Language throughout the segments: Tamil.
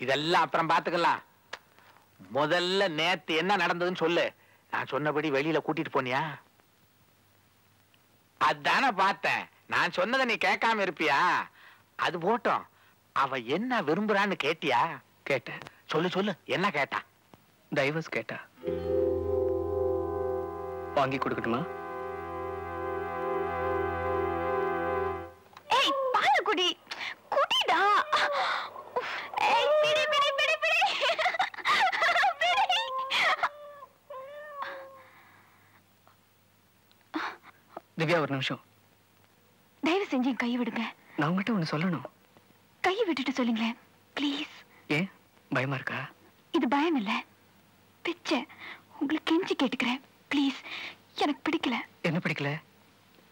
இதெல்லாம் அப்புறம் பாத்துக்கலாம். முதல்ல நேத்து என்ன நடந்ததுன்னு சொல்லு. நான் சொன்னபடி வெளியில கூட்டிட்டு போனியா? அதான பார்த்தேன். நான் சொன்னதை நீ கேட்காம இருப்பியா? அது போட்டோம். அவ என்ன விரும்புறான்னு கேட்டியா? கேட்டேன். சொல்லு சொல்லு, என்ன கேட்டா? டைவர்ஸ் கேட்டா. வாங்கி கொடுக்கட்டுமா? ஏய் பால குடி, குடிடா. ஏய் பிடி பிடி பிடி பிடி. திவ்யா ஒரு நிமிஷம். தயவு செஞ்சு கை விடுங்க. நான் உங்ககிட்ட ஒண்ணு சொல்லணும். கை விட்டுட்டு சொல்லுங்களேன் ப்ளீஸ். ஏன் பயமா இருக்கா? இது பயம் இல்ல, பிச்சை. உங்களுக்கு கெஞ்சி கேட்டுக்கிறேன் ப்ளீஸ். எனக்கு பிடிக்கல. என்ன பிடிக்கல?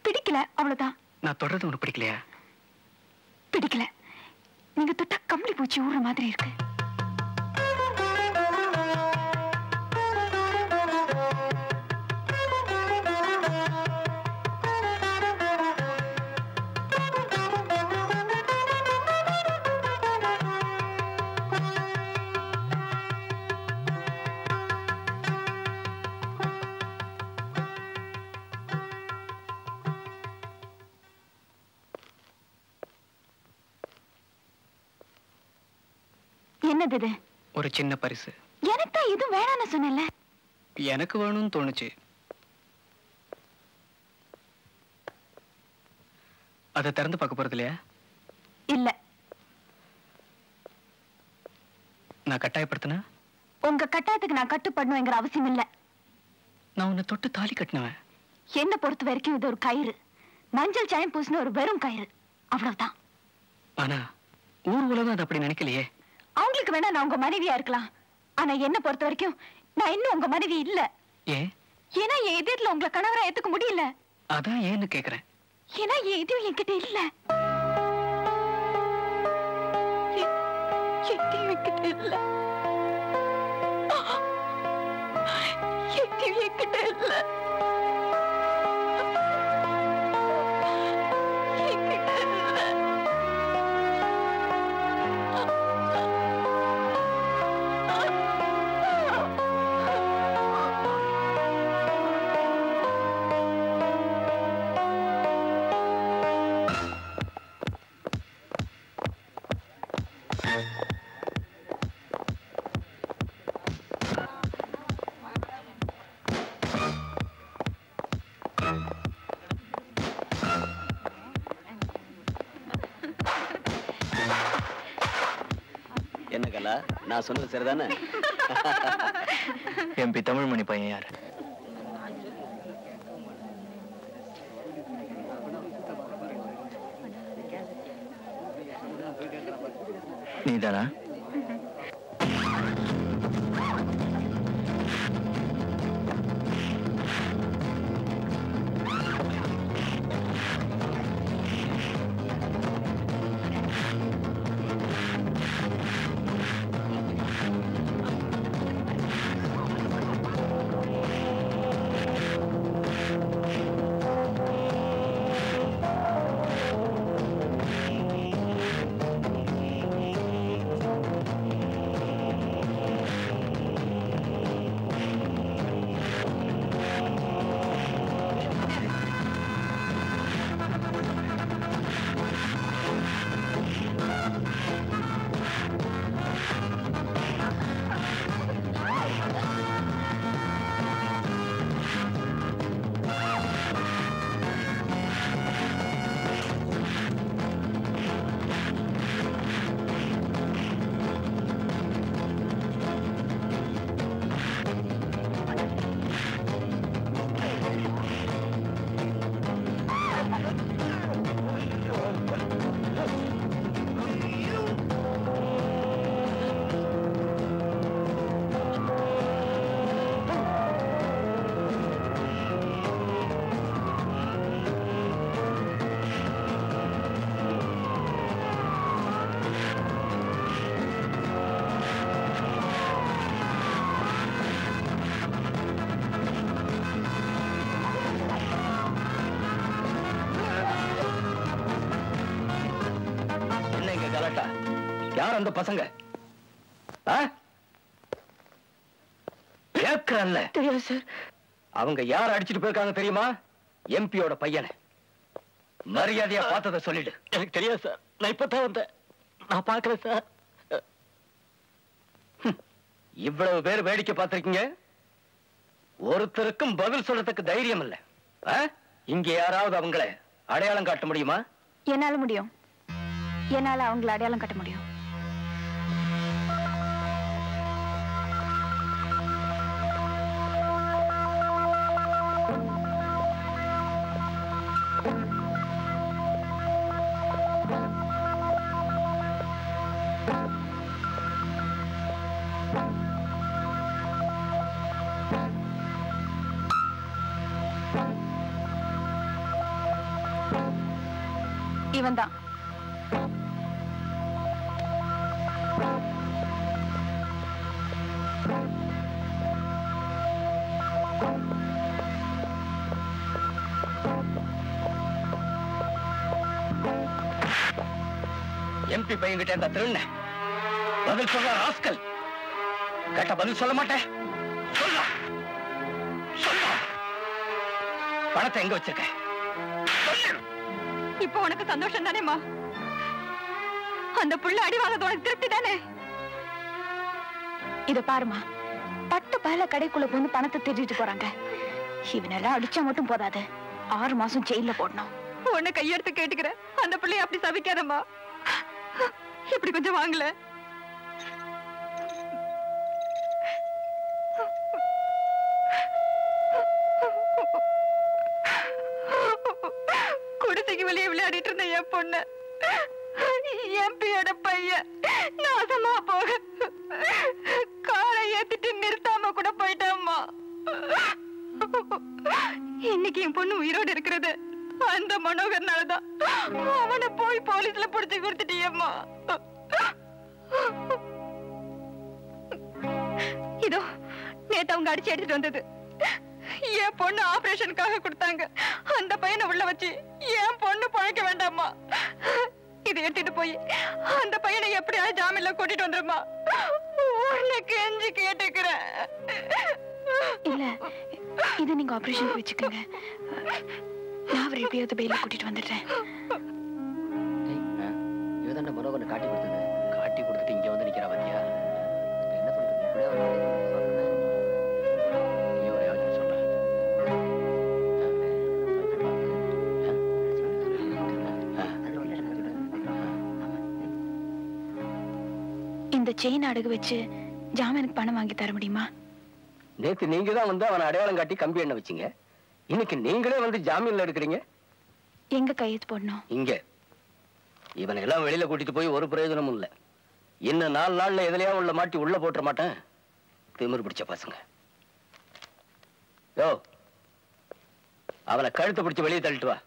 பிடிக்கல, அவ்வளவுதான். நான் தொடர்றது உனக்கு பிடிக்கலையா? பிடிக்கல. நீங்க தொட்டா கம்பளி பூச்சி ஊற மாதிரி இருக்கு. என்னது இது? ஒரு சின்ன பரிசு. எனக்கு தான் எதுவும் வேணான்னு சொன்னேன்ல. எனக்கு வேணும்னு தோணுச்சு. அதை திறந்து பார்க்க போறது இல்லையா? இல்ல. நான் கட்டாயப்படுத்தினா? உங்க கட்டாயத்துக்கு நான் கட்டுப்படணுங்கிற அவசியம் இல்ல. நான் உன்னை தொட்டு தாலி கட்டினவன். என்ன பொறுத்த வரைக்கும் இது ஒரு கயிறு. மஞ்சள் சாயம் பூசின ஒரு வெறும் கயிறு, அவ்வளவுதான். ஆனா ஊர் உலகம் அது அப்படி நினைக்கலையே. அவங்களுக்கு வேணா நான் உங்க மனைவியா இருக்கலாம். ஆனா என்ன பொறுத்த வரைக்கும் நான் இன்னும் உங்க மனைவி இல்ல. ஏன்? ஏன்னா என் எதிரில உங்களை கணவரா ஏத்துக்க முடியல. அதான் ஏன்னு கேக்குறேன். ஏன்னா என் எதிரி என்கிட்ட இல்ல. என்கிட்ட இல்ல. என்கிட்ட இல்ல. என்ன கலா, நான் சொன்னது சரிதானே? எம்பி தமிழ்மணி பையன் யாரு? நீதானா? யார் அந்த பசங்க? கேட்கறல்ல? தெரியாது சார். அவங்க யார் அடிச்சிட்டு போயிருக்காங்க தெரியுமா? எம்பியோட பையனை. மரியாதையா பார்த்ததை சொல்லிடு. எனக்கு தெரியாது சார். நான் இப்பதான் வந்தேன். நான் பார்க்கல சார். இவ்வளவு பேர் வேடிக்கை பார்த்திருக்கீங்க, ஒருத்தருக்கும் பதில் சொல்றதுக்கு தைரியம் இல்ல. இங்க யாராவது அவங்களை அடையாளம் காட்ட முடியுமா? என்னால முடியும். என்னால அவங்களை அடையாளம் காட்ட முடியும். இவன் தான். எம்பி பையன்கிட்ட இந்த திருண்ண பதில் சொல்ல ராஸ்கல். கேட்ட பதில் சொல்ல மாட்டேன். சொல்ல பணத்தை எங்க வச்சிருக்க? இப்போ உனக்கு சந்தோஷம் தானேமா? அந்த புள்ள அடிவாளது உனக்கு திருப்தி தானே? இத பாருமா, பட்டு பல கடைக்குள்ள வந்து பணத்தை திருடிட்டு போறாங்க. இவனெல்லாம் அடிச்சா மட்டும் போதாது, 6 மாசம் ஜெயில போடணும். உன்னை கையெடுத்து கேட்டுக்கிறேன், அந்த பிள்ளைய அப்படி சபிக்காதம்மா. இப்படி கொஞ்சம் வாங்கல. குடிசைக்கு வெளியே விளையாடிட்டு இருந்த என் பொண்ணு எம்பியோட பையன் நாசமா போக காலை ஏத்திட்டு நிறுத்தாம கூட போயிட்டாம்மா. இன்னைக்கு என் பொண்ணு உயிரோடு இருக்கிறது அந்த மனோகர்னாலதான். அவனை போய் போலீஸ்ல புடிச்சு கொடுத்துட்டியம்மா. இதோ நேத்து அவங்க அடிச்சு எடுத்துட்டு வந்தது. என் பொண்ணு ஆபரேஷனுக்காக கொடுத்தாங்க. அந்த பையனை உள்ள வச்சு என் பொண்ணு பழைக்க வேண்டாமா? இதை எடுத்துட்டு போய் அந்த பையனை எப்படியாவது ஜாமீன்ல கூட்டிட்டு வந்துருமா? உனக்கு எஞ்சி கேட்டுக்கிறேன். இல்ல, இது நீங்க ஆபரேஷன் வச்சுக்கோங்க. நான் அவரை எப்படியாவது பெயில கூட்டிட்டு வந்துடுறேன். இவதான் மனோகரனை காட்டி கொடுத்தது. காட்டி கொடுத்துட்டு இங்க வந்து நிக்கிறா பாத்தியா? என்ன பண்றது? இப்படியே இந்த செயின் அடகு வச்சு ஜாமீனுக்கு பணம் வாங்கி தர முடியுமா? நேத்து நீங்க தான் வந்து அவனை அடையாளம் காட்டி கம்பி எண்ண வச்சீங்க. இன்னைக்கு நீங்களே வந்து ஜாமீன்ல எடுக்கிறீங்க. எங்க கையெழுத்து போடணும்? இங்க. இவனை எல்லாம் வெளியில கூட்டிட்டு போய் ஒரு பிரயோஜனமும் இல்ல. இன்னும் 4 நாள்ல எதுலயா உள்ள மாட்டி உள்ள போட்டுற மாட்டேன். திமிரு பிடிச்ச பசங்க. யோ, அவனை கழுத்தை பிடிச்சு வெளியே தள்ளிட்டு வா.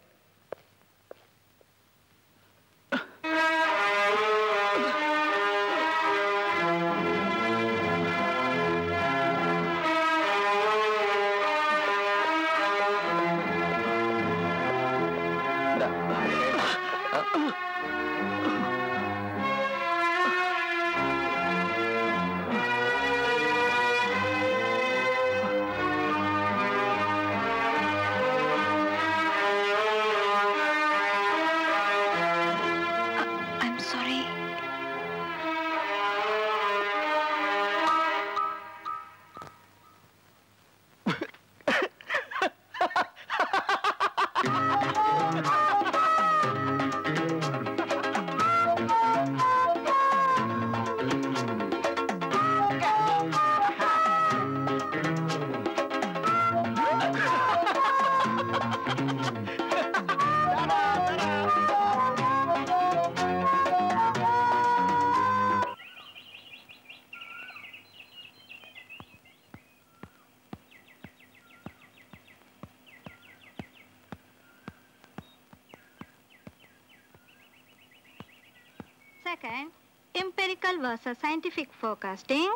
Second, empirical versus scientific forecasting.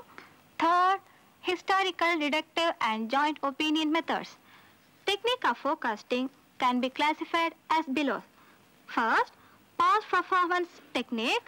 Third, historical, deductive and joint opinion methods. Technique of forecasting can be classified as below. First, past performance technique.